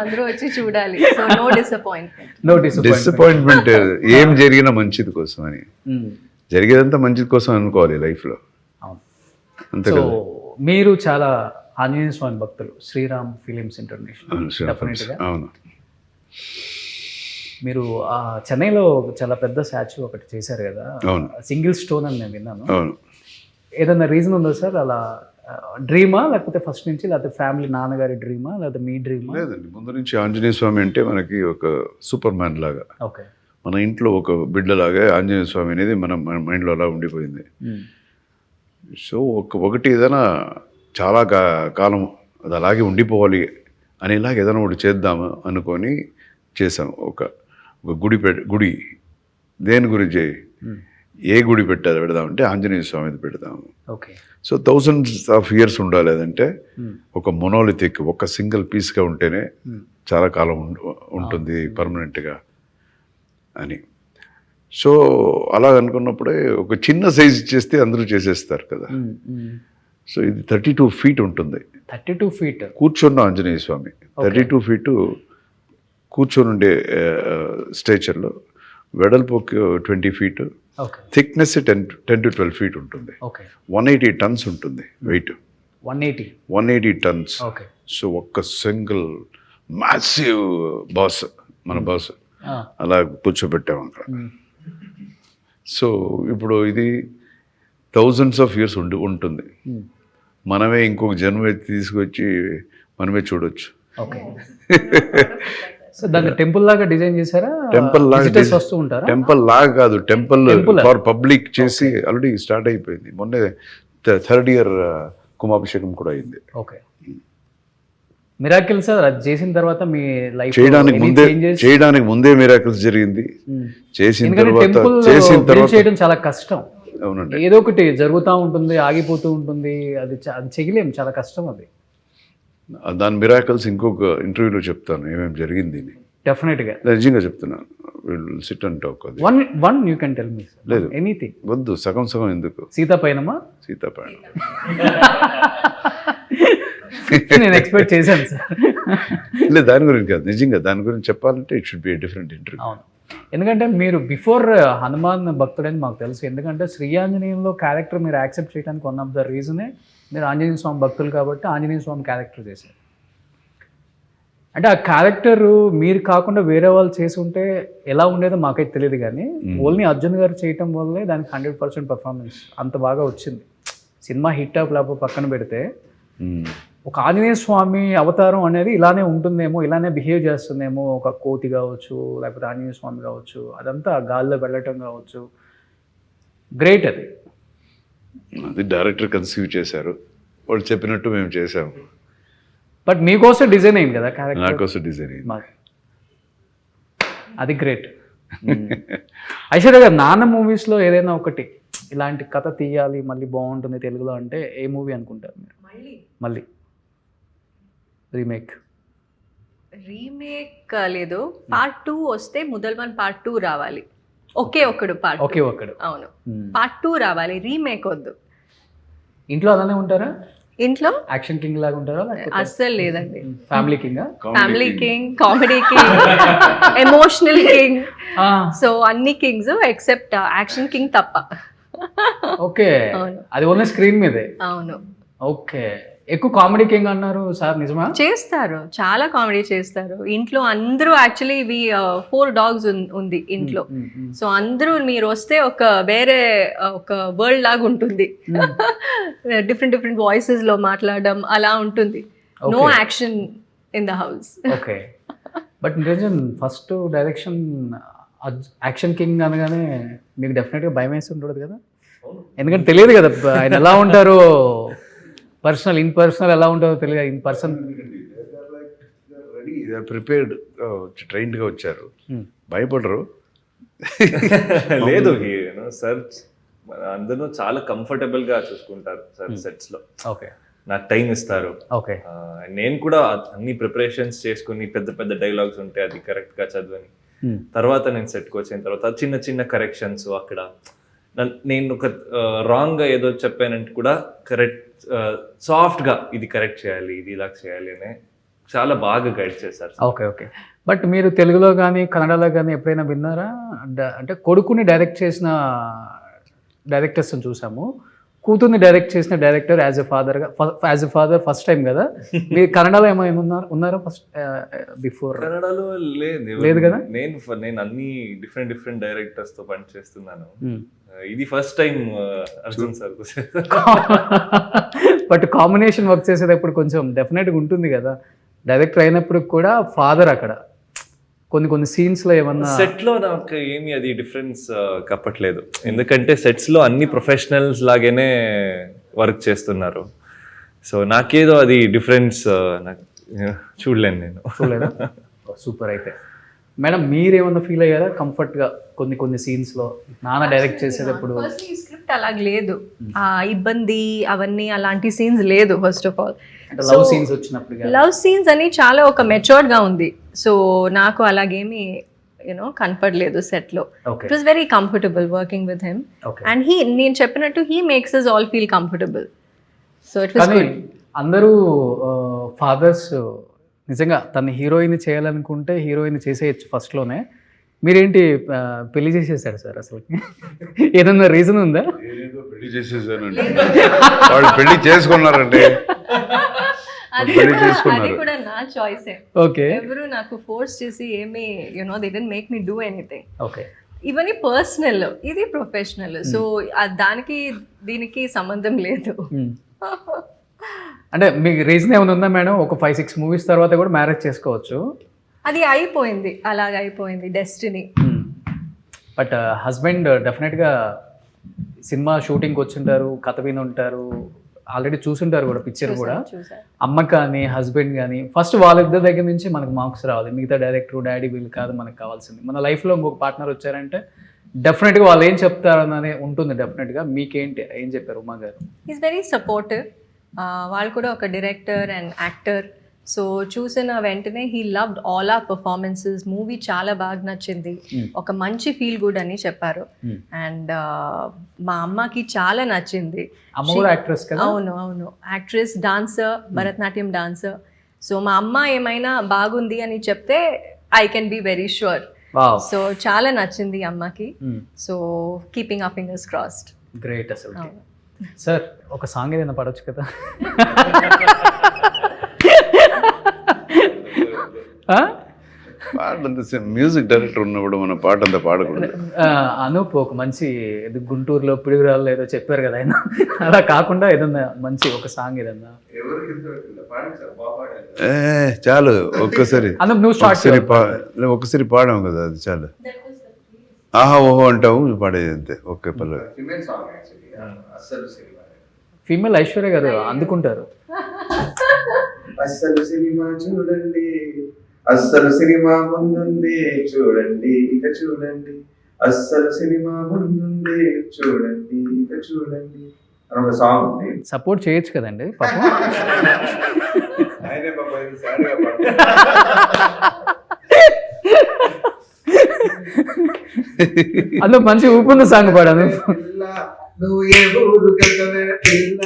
అందరూ వచ్చి చూడాలి. So no disappointment. No disappointment ఏం జరిగినా మంచిది కోసం అని, జరిగేదంతా మంచిది కోసం అనుకోవాలి లైఫ్లో, అవును. అంతే సో కదా. మీరు చాలా ఆంజనేయ స్వామి భక్తులు, శ్రీరామ్ ఫిలిమ్స్ ఇంటర్నేషనల్ డెఫినెట్గా. అవును, మీరు చెన్నైలో చాలా పెద్ద స్టాచ్యూ ఒకటి చేశారు కదా, అవును. సింగిల్ స్టోన్ అని నేను విన్నాను. అవును. ఏదైనా రీజన్ ఉందా సార్? అలా డ్రీమా, లేకపోతే ఫస్ట్ నుంచి, లేకపోతే ఫ్యామిలీ నాన్నగారి డ్రీమా, లేకపోతే మీ డ్రీమా? లేదండి, ముందు నుంచి ఆంజనేయ స్వామి అంటే మనకి ఒక సూపర్ మ్యాన్ లాగా, ఓకే, మన ఇంట్లో ఒక బిడ్డలాగా ఆంజనేయ స్వామి అనేది మన మైండ్లో అలా ఉండిపోయింది. సో ఒకటి ఏదైనా చాలా కాలం అది అలాగే ఉండిపోవాలి అనేలాగా ఏదైనా ఒకటి చేద్దాము అనుకొని చేసాం. ఒక గుడి దేని గురించి, ఏ గుడి పెడదామంటే ఆంజనేయ స్వామిది పెడదాము. Okay. So 1000s of years ఉండాలి అదంటే, ఒక మొనోలిథిక్, ఒక సింగిల్ పీస్గా ఉంటేనే చాలా కాలం ఉంటుంది పర్మనెంట్గా అని. సో అలా అనుకున్నప్పుడే ఒక చిన్న సైజ్ ఇచ్చేస్తే అందరూ చేసేస్తారు కదా. సో ఇది 32 feet ఉంటుంది, 32 feet కూర్చున్న ఆంజనేయ స్వామి. 32 feet కూర్చొని ఉండే స్టేచర్లో, వెడల్పు 20 feet, okay, thickness 10 to 12 feet ఉంటుంది. ఓకే. 180 tons ఉంటుంది వెయిట్, 180 tons. ఓకే. సో ఒక్క సింగిల్ మ్యాసివ్ బాస్, మన బాస్ అలా కూర్చోబెట్టాము అక్కడ. సో ఇప్పుడు ఇది 1000s of years ఉంటుంది. మనమే ఇంకొక జన్మ తీసుకొచ్చి మనమే చూడొచ్చు. ఓకే. సో దాన్ని టెంపుల్ లాగా డిజైన్ చేశారా? టెంపుల్ విజిటర్స్ వస్తూ ఉంటారా? టెంపుల్ లాగా కాదు, టెంపుల్ ఫర్ పబ్లిక్ చేసి ఆల్రెడీ స్టార్ట్ అయిపోయింది. మొన్నే 3rd year కుంభాభిషేకం కూడా అయింది. ఓకే. మిరాకిల్ సార్, అది చేసిన తర్వాత మీ లైఫ్ చేయడానికి ముందే మిరాకిల్స్ జరిగింది, చేసిన తర్వాత చేయడం చాలా కష్టం. అవునండి, ఏదో ఒకటి జరుగుతూ ఉంటుంది, ఆగిపోతూ ఉంటుంది, అది చేయలేం, చాలా కష్టం అది. దాని మిరాకిల్స్ ఇంకొక ఇంటర్వ్యూలో చెప్తాను ఏమేమి జరిగింది. డెఫినెట్గా నిజంగా చెప్తున్నాను. Will sit and talk. అది one you can tell me. లేదు, ఎనీథింగ్ వద్దు, సగం ఎందుకు. సీతాపైనమా? సీతాపైన నేను ఎక్స్పెక్ట్ చేశాను సార్. లేదు, దాని గురించి కాదు, నిజంగా దాని గురించి చెప్పాలంటే it should be different interview. అవును, ఎందుకంటే మీరు బిఫోర్ హనుమాన్ భక్తుడని మాకు తెలుసు. ఎందుకంటే శ్రీ ఆంజనేయంలో క్యారెక్టర్ మీరు యాక్సెప్ట్ చేయడానికి వన్ ఆఫ్ ద రీజనే మీరు ఆంజనేయ స్వామి భక్తులు కాబట్టి ఆంజనేయ స్వామి క్యారెక్టర్ చేశారు. అంటే ఆ క్యారెక్టర్ మీరు కాకుండా వేరే వాళ్ళు చేసి ఉంటే ఎలా ఉండేదో మాకైతే తెలియదు, కానీ ఓన్లీ అర్జున్ గారు చేయటం వల్లే దానికి 100% పర్ఫార్మెన్స్ అంత బాగా వచ్చింది. సినిమా హిట్ అప్ లేకపోతే పక్కన పెడితే ఒక ఆంజనేయ స్వామి అవతారం అనేది ఇలానే ఉంటుందేమో, ఇలానే బిహేవ్ చేస్తుందేమో, ఒక కోతి కావచ్చు లేకపోతే ఆంజనేయ స్వామి కావచ్చు, అదంతా గాల్లో వెళ్ళటం కావచ్చు, గ్రేట్ అది. అది డైరెక్టర్ కన్సీవ్ చేశారు, వాళ్ళు చెప్పినట్టు మేము చేసాము. బట్ మీకోసం డిజైన్ అయింది కదా క్యారెక్టర్, నాకోసం డిజైన్ అయింది. అది గ్రేట్. ఐశ్వర్య గారు నాన్న మూవీస్లో ఏదైనా ఒకటి ఇలాంటి కథ తీయాలి మళ్ళీ బాగుంటుంది తెలుగులో అంటే ఏ మూవీ అనుకుంటారు మీరు? మళ్ళీ రీమేక్ లేదు, పార్ట్ 2 వస్తే ముదల్వన్ పార్ట్ 2 రావాలి. ఒకే ఒక్కడు పార్ట్ ఒకే ఒక్కడు. అవును, పార్ట్ 2 రావాలి, రీమేక్ వద్దు. ఇంట్లో అలానే ఉంటారా? ఇంట్లో యాక్షన్ కింగ్ లాగా ఉంటారా? అస్సలు లేదండి. Family king, family king, comedy king, emotional king, so అన్ని కింగ్స్ ఎక్సెప్ట్ యాక్షన్ కింగ్ తప్ప. ఓకే, అది ఓన్లీ స్క్రీన్ మీదే. అవును. ఓకే, ఎక్కువ కామెడీ కింగ్ అన్నారు సార్, నిజమా? చేస్తారు, చాలా కామెడీ చేస్తారు. ఇంట్లో అందరూ యాక్చువల్లీ 4 dogs ఉంది ఇంట్లో. సో అందరూ మీరు వస్తే ఒక వేరే ఒక వరల్డ్ లాగా ఉంటుంది. డిఫరెంట్ వాయిసెస్ లో మాట్లాడడం అలా ఉంటుంది. No action in the house. Okay, but నిజం ఫస్ట్ డైరెక్షన్ యాక్షన్ కింగ్ అనగానే మీకు డెఫినెట్గా భయం వేసి ఉండదు కదా? ఎందుకంటే తెలియదు కదా ఆయన ఎలా ఉంటారో, ఇన్ పర్సనల్ ఎలా ఉంటుందో తెలియదు. ఇన్ పర్సన్ ప్రిపేర్డ్, ట్రైన్డ్గా వచ్చారు, భయపడరు. లేదు సార్, అందరూ చాలా కంఫర్టబుల్ గా చూసుకుంటారు సార్ సెట్స్ లో. ఓకే, నాకు టైం ఇస్తారు. ఓకే, నేను కూడా అన్ని ప్రిపరేషన్స్ చేసుకుని పెద్ద డైలాగ్స్ ఉంటే అది కరెక్ట్ గా చదవని తర్వాత నేను సెట్కి వచ్చిన తర్వాత చిన్న కరెక్షన్స్ అక్కడ నేను ఒక రాంగ్ గా ఏదో చెప్పానంటే కూడా కరెక్ట్ సాఫ్ట్ గా ఇది కరెక్ట్ చేయాలి, ఇది ఇలా చేయాలి అని చాలా బాగా గైడ్ చేశారు. ఓకే ఓకే, బట్ మీరు తెలుగులో కానీ కన్నడలో కానీ ఎప్పుడైనా విన్నారా? అంటే కొడుకుని డైరెక్ట్ చేసిన డైరెక్టర్స్ని చూసాము, కూతుర్ని డైరెక్ట్ చేసిన director as a father first time కదా. మీరు కన్నడలో ఏమైనా ఉన్నారా ఫస్ట్ బిఫోర్? కన్నడలో లేదు కదా. నేను అన్ని డిఫరెంట్ డైరెక్టర్స్ తో పని చేస్తున్నాను. ఇది first time Arjun sir. But combination work చేసేటప్పుడు కొంచెం డెఫినెట్గా ఉంటుంది కదా, డైరెక్టర్ అయినప్పుడు కూడా ఫాదర్ అక్కడ కొన్ని సీన్స్ లో ఏమన్నా సెట్ లో నాకు ఏమి అది డిఫరెన్స్ కప్పట్లేదు, ఎందుకంటే సెట్స్ లో అన్ని ప్రొఫెషనల్స్ లాగానే వర్క్ చేస్తున్నారు. సో నాకేదో అది డిఫరెన్స్ చూడలేను నేను. చూడలేదా? సూపర్. అయితే మేడం మీరేమన్నా ఫీల్ అయ్యారా కంఫర్ట్ గా కొన్ని సీన్స్ లో నాన్న డైరెక్ట్ చేసేటప్పుడు? స్క్రిప్ట్ అలాగ లేదు, ఆ ఇబ్బంది అవన్నీ అలాంటి సీన్స్ లేదు. First of all love scenes వచ్చినప్పుడు, లవ్ సీన్స్ అని చాలా ఒక మెచ్యూర్డ్ గా ఉంది. సో నాకు అలాగేమి కనపడలేదు సెట్ లో. It was very comfortable working with him, and నేను చెప్పినట్టు he makes us all feel comfortable. So it was good. అందరూ ఫాదర్స్ నిజంగా తన హీరోయిన్ చేయాలనుకుంటే హీరోయిన్ చేసేయచ్చు ఫస్ట్ లోనే. మీరేంటి పెళ్లి చేసేసారు సార్? అసలు ఏదన్నా రీజన్ ఉందా? పెళ్లి చేసేసానండి, వాళ్ళు పెళ్లి చేసుకున్నారండి. అది కూడా నా చాయిసే. ఓకే, ఎవరు నాకు ఫోర్స్ చేసి ఏమి they didn't make me do anything. Okay, ఇవన్నీ పర్సనల్, ఇది ప్రొఫెషనల్. సో దానికి దీనికి సంబంధం లేదు. అంటే మీకు రీజన్ ఏమైనా ఉందా మేడం? ఒక 5-6 మూవీస్ తర్వాత కూడా మ్యారేజ్ చేసుకోవచ్చు. అది అయిపోయింది, అలాగ అయిపోయింది డెస్టినీ. బట్ హస్బెండ్ డెఫినెట్గా సినిమా షూటింగ్కి వచ్చింటారు, కథ విని ఉంటారు, ఆల్రెడీ చూసుంటారు కూడా పిక్చర్ కూడా. అమ్మ కానీ హస్బెండ్ కానీ ఫస్ట్ వాళ్ళిద్దరి దగ్గర నుంచి మనకు మార్క్స్ రావాలి. మిగతా డైరెక్టర్ డాడీ వీళ్ళు కాదు మనకు కావాల్సింది. మన లైఫ్లో ఇంకొక పార్ట్నర్ వచ్చారంటే డెఫినెట్గా వాళ్ళు ఏం చెప్తారు అన్నది ఉంటుంది. డెఫినెట్గా మీకేంటి ఏం చెప్పారు Uma garu? Is very supportive. వాళ్ళు కూడా ఒక డైరెక్టర్ అండ్ యాక్టర్. సో చూసిన వెంటనే he loved all our performances. Movie చాలా బాగా నచ్చింది, ఒక మంచి ఫీల్ గుడ్ అని చెప్పారు. అండ్ మా అమ్మకి చాలా నచ్చింది. అవును అవును, actress, dancer, Bharatanatyam dancer. So మా అమ్మ ఏమైనా బాగుంది అని చెప్తే I can be very sure. So చాలా నచ్చింది అమ్మకి. So keeping up fingers crossed. Great. అసలు సార్ ఒక సాంగ్ ఏదైనా పడవచ్చు కదా? పాట మ్యూజిక్ డైరెక్టర్ ఉన్నప్పుడు మన పాట అంతా పాడకూడదు. అనూప్ ఒక మంచి ఇది గుంటూరులో పిడుగురాళ్ళు ఏదో చెప్పారు కదా ఆయన, అలా కాకుండా ఏదన్నా మంచి ఒక సాంగ్ ఏదన్నా. చాలు ఒక్కసారి అనూప్ నువ్వు స్టార్ట్ ఒక్కసారి పాడాము కదా, అది చాలు. ఆహా ఓహో అంటావు పాడేది అంతే ఒకే పల్లవి. ఫీమేల్ ఐశ్వర్య గారు అందుకుంటారు. అస్సలు సినిమా చూడండి, అస్సలు సినిమా ముందుంది చూడండి, ఇక చూడండి, అస్సలు సినిమా ముందుంది చూడండి, ఇక చూడండి అని ఒక సాంగ్ ఉంది. సపోర్ట్ చేయొచ్చు కదండి పాపం. ఆయనే పాపం ఇది sad గా పాడతాడు. అందులో మంచి ఊపున్న సాంగ్ పాడాను. పిల్ల, నువ్వు ఏ ఊరు గెలవే పిల్ల,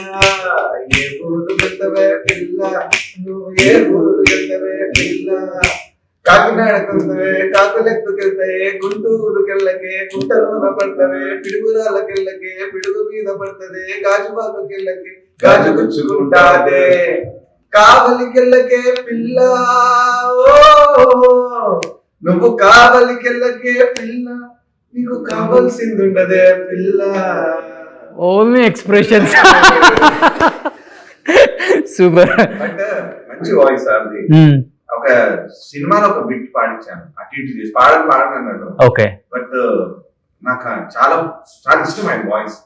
ఏ ఊరు గెలవే పిల్ల, నువ్వు ఏ ఊరు గెలవే పిల్ల, కాకినాడకెళ్తవే కాకులెత్తుకెళ్తాయే, గుంటూరుకెళ్ళకే గుంటలోన పడతవే, పిడుగురాలకెళ్ళకే పిడుగు మీద పడతదే, గాజుబాకుకెళ్ళకే గాజు గుచ్చుకుంటాదే, కావలికెళ్ళకే పిల్ల, ఓ నువ్వు కావలికెళ్ళకే పిల్ల, నీకు కావాల్సిందుండదే పిల్ల. Only expressions. సూపర్. బట్ మంచి వాయిస్ అది. ఒక సినిమాలో ఒక బిట్ పాడించాను, అటు ఇటు చేసి పాడని అన్నాడు. ఓకే. బట్ నాకు చాలా చాలా ఇష్టం ఆయన వాయిస్.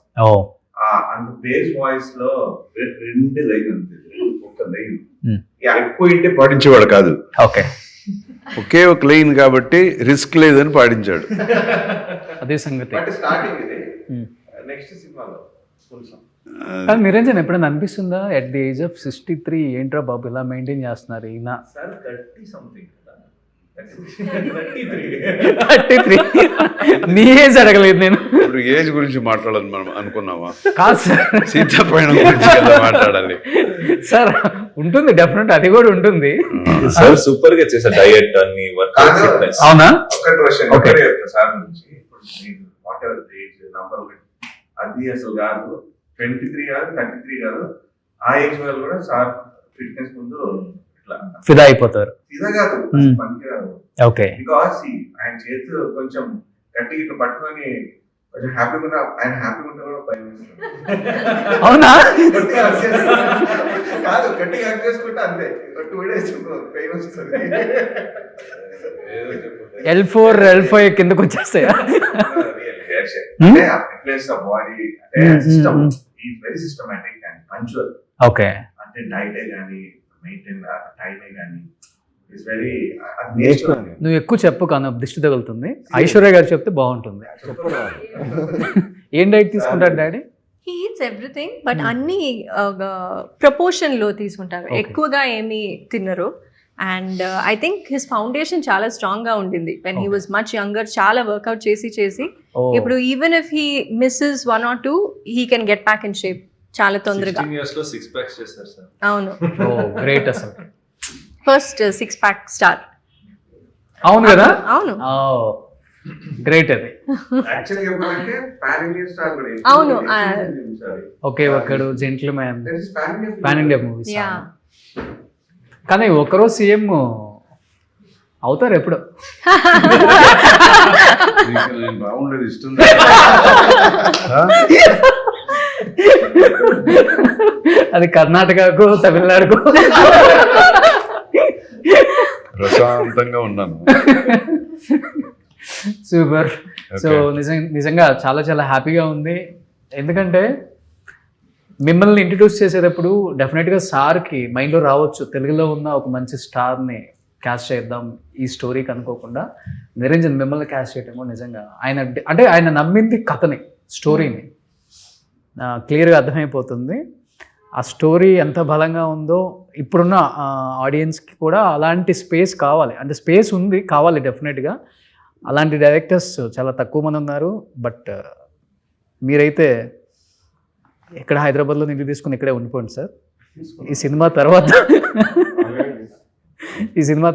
అంత బేస్ వాయిస్ లో 2 లైన్ అంతే, ఒక లైన్ ఎక్కువ ఇంటే పాడించేవాడు కాదు. ఓకే. ఒకే ఒక లైన్ కాబట్టి రిస్క్ లేదని పాడించాడు. అదే సంగతి. బట్ స్టార్టింగ్ ఇది, నెక్స్ట్ సినిమాలో ఫుల్ సాంగ్. కానీ నిరంజన్ ఎప్పుడైనా అనిపిస్తుందా ఎట్ ది ఏజ్ ఆఫ్ 63 ఏంట్రా బాబు ఇలా మెయింటైన్ చేస్తున్నారు ఈయన? Sir 30 something 33. నీ ఏజ్ అడగలేదు నేను. ఇప్పుడు ఏజ్ గురించి మాట్లాడాలని మనం అనుకున్నావా? కాదు సార్, సీతాపైన గురించి కదా మాట్లాడాలి సార్. ఉంటుంది డెఫినెట్, అది కూడా ఉంటుంది సార్. సూపర్ గా చేసా డయట్ అన్ని వర్క్. అవునా? ఒక క్వశ్చన్ ఒకటే సార్ నుంచి, వాట్ ఎవర్ ఏజ్ నంబర్ అది అసలు కాదు, 23 కాదు 33 కాదు, ఆ ఏజ్ వాళ్ళు కూడా సార్ ఫిట్నెస్ ముందు ఇట్లా ఫిదా అయిపోతారు. ఇదే కాదు పనికి కాదు. ఓకే. బికాస్ ఆయన చేతులు కొంచెం గట్టిగా ఇట్లా పట్టుకొని కొంచెం హ్యాపీగా ఉన్నా, ఆయన హ్యాపీగా ఉంటే కూడా భయం వేస్తుంది. అవునా? గట్టిగా hug చేసుకుంటే- కాదు గట్టిగా హక్ చేసుకుంటే అంతే 2 days పెయిన్ వస్తుంది. L4 L5 కిందకు వచ్చేస్తాయా? అంటే ఆ ఫిట్నెస్ ఆ బాడీ అంటే system is very systematic and punctual. Okay. అంటే డైటే కానీ మెయింటైన్ టైమే కానీ ఇస్ వెరీ నేచురల్. నువ్వు ఎక్కువ చెప్పు కానీ దిష్టి తగులుతుంది. ఐశ్వర్య గారు చెప్తే బాగుంటుంది. ఏం డైట్ తీసుకుంటారు daddy? He eats everything, but అన్ని ప్రపోర్షన్ లో తీసుకుంటారు. Okay. ఎక్కువగా ఏమి తినరు. And I think his foundation చాలా స్ట్రాంగ్ గా ఉండింది when he was much younger. చాలా వర్కౌట్ చేసి ఇప్పుడు even if he missus 1 or 2 he can get back in shape చాలా తొందరగా. 16 years లో 6 packs చేశారు సార్. అవును, గ్రేట్ అసలు. First 6 pack star. అవును కదా? అవును గ్రేట్ అది. యాక్చువల్లీ చెప్పాలంటే పాన్ ఇండియా స్టార్ కూడా. అవును. ఓకే. ఒకడు gentlemen pan pan India movies. Yeah. కానీ ఒకరోజు సీఎం అవుతారు ఎప్పుడు. నేను బాగుండేది ఇష్టం. అది కర్ణాటకకు తమిళనాడుకు. ప్రశాంతంగా ఉన్నాను. సూపర్. సో నిజంగా చాలా చాలా హ్యాపీగా ఉంది. ఎందుకంటే మిమ్మల్ని ఇంట్రడ్యూస్ చేసేటప్పుడు డెఫినెట్గా సార్కి మైండ్లో రావచ్చు తెలుగులో ఉన్న ఒక మంచి స్టార్ని క్యాస్ట్ చేద్దాం ఈ స్టోరీకి అనుకోకుండా నిరంజన్ మిమ్మల్ని క్యాస్ట్ చేయటము నిజంగా ఆయన అంటే ఆయన నమ్మింది కథని, స్టోరీని. క్లియర్గా అర్థమైపోతుంది. ఆ స్టోరీ ఎంత బలంగా ఉందో ఇప్పుడున్న ఆడియన్స్కి కూడా అలాంటి స్పేస్ కావాలి. అంటే స్పేస్ ఉంది, కావాలి డెఫినెట్గా. అలాంటి డైరెక్టర్స్ చాలా తక్కువ మంది ఉన్నారు. బట్ మీరైతే ఎక్కడ హైదరాబాద్లో నిధి తీసుకుని ఇక్కడే ఉండిపోండి సార్. ఈ సినిమా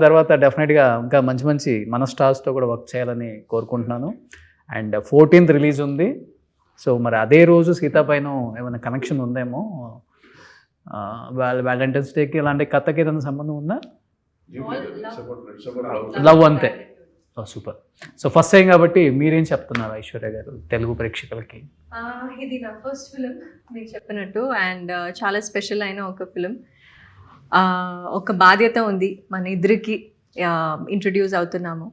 తర్వాత డెఫినెట్గా ఇంకా మంచి మంచి మన స్టార్స్తో కూడా వర్క్ చేయాలని కోరుకుంటున్నాను. అండ్ 14th రిలీజ్ ఉంది. సో మరి అదే రోజు సీతాపైన ఏమైనా కనెక్షన్ ఉందేమో, వాళ్ళ వ్యాలంటైన్స్ డేకి ఇలాంటి కథకి ఏదైనా సంబంధం ఉందా? లవ్ అంతే. సూపర్. సో ఫస్ట్ టైం కాబట్టి మీరేం చెప్తున్నారు ఐశ్వర్య గారు తెలుగు ప్రేక్షకులకి? ఇది నా ఫస్ట్ ఫిలిం మీకు చెప్పినట్టు, అండ్ చాలా స్పెషల్ అయిన ఒక ఫిలిం. ఒక బాధ్యత ఉంది మన ఇద్దరికి, ఇంట్రడ్యూస్ అవుతున్నాము.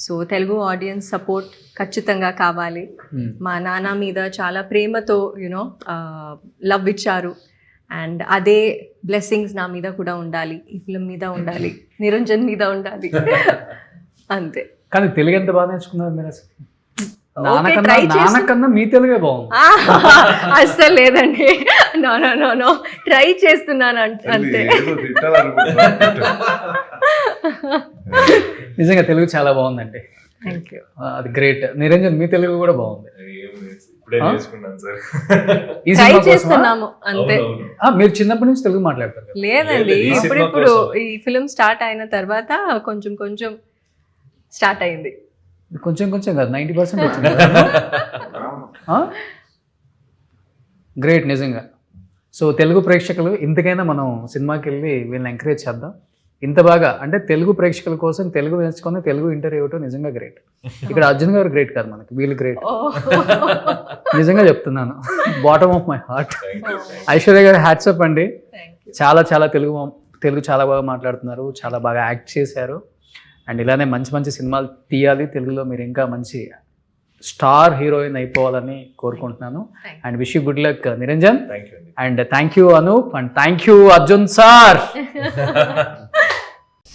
సో తెలుగు ఆడియన్స్ సపోర్ట్ ఖచ్చితంగా కావాలి. మా నాన్న మీద చాలా ప్రేమతో యూనో లవ్ ఇచ్చారు, అండ్ అదే బ్లెస్సింగ్స్ నా మీద కూడా ఉండాలి, ఈ ఫిలిం మీద ఉండాలి, నిరంజన్ మీద ఉండాలి. అంతే. కానీ తెలుగు ఎంత బాగా నేర్చుకున్నారు మీరు అసలు? Okay, try నాన్నకన్నా మీ తెలుగే బాగుంది. అస్సలు లేదండి, no no no no, try చేస్తున్నాను అంతే. నిజంగా తెలుగు చాలా బాగుందండి. Thank you. అది గ్రేట్. నిరంజన్ మీ తెలుగు కూడా బాగుంది. ఇప్పుడే నేర్చుకున్నాను సార్. ఈ ట్రై సినిమా కోసమా? చేస్తున్నాము అంతే. మీరు చిన్నప్పటి నుంచి తెలుగు మాట్లాడతారు కదా? లేదండి, లేదు, ఈ సినిమా ఇప్పుడిప్పుడు కోసం. ఈ ఫిలిం స్టార్ట్ అయిన తర్వాత కొంచెం కొంచెం స్టార్ట్ అయింది. కొంచెం కొంచెం కాదు, 90% వచ్చింది. గ్రేట్ నిజంగా. సో తెలుగు ప్రేక్షకులు ఇంతకైనా మనం సినిమాకి వెళ్ళి వీళ్ళని ఎంకరేజ్ చేద్దాం. ఇంత బాగా అంటే తెలుగు ప్రేక్షకుల కోసం తెలుగు నేర్చుకొని తెలుగు ఇంటర్వ్యూ ఇవ్వటం నిజంగా గ్రేట్. ఇక్కడ అర్జున్ గారు గ్రేట్ కాదు, మనకి వీళ్ళు గ్రేట్. నిజంగా చెప్తున్నాను, bottom of my heart. Aishwarya గారు హ్యాట్సప్ అండి. చాలా చాలా తెలుగు చాలా బాగా మాట్లాడుతున్నారు, చాలా బాగా యాక్ట్ చేశారు. అండ్ ఇలానే మంచి మంచి సినిమాలు తీయాలి తెలుగులో. మీరు ఇంకా మంచి స్టార్ హీరోయిన్ అయిపోవాలని కోరుకుంటున్నాను. And wish you good luck Niranjan. And thank you Anoop, and thank you Arjun sir.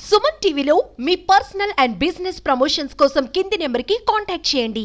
Suman టీవీలో మీ పర్సనల్ అండ్ బిజినెస్ ప్రమోషన్స్ కోసం కింది నెంబర్కి కాంటాక్ట్ చేయండి.